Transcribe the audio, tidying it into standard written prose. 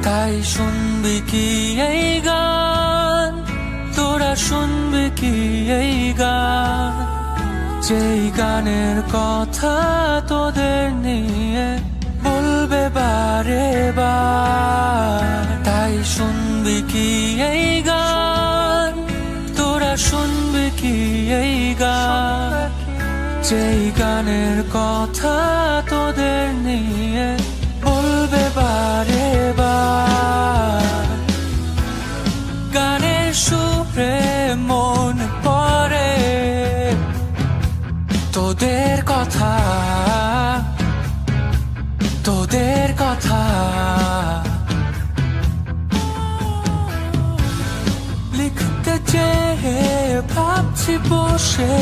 তাই শুনবি কি এই গান, তোরা শুনবি কি এই গান, যেই গানের কথা তোদের নিয়ে বলবে বারে বার। তাই শুনবি কি এই গান, তোরা শুনবি কি এই গান, যেই গানের কথা তোদের নিয়ে বলবে বারে বার। গানের সুরে মন পড়ে তোদের কথা, তোদের কথা। লিখতে চেয়ে ভাবছি বসে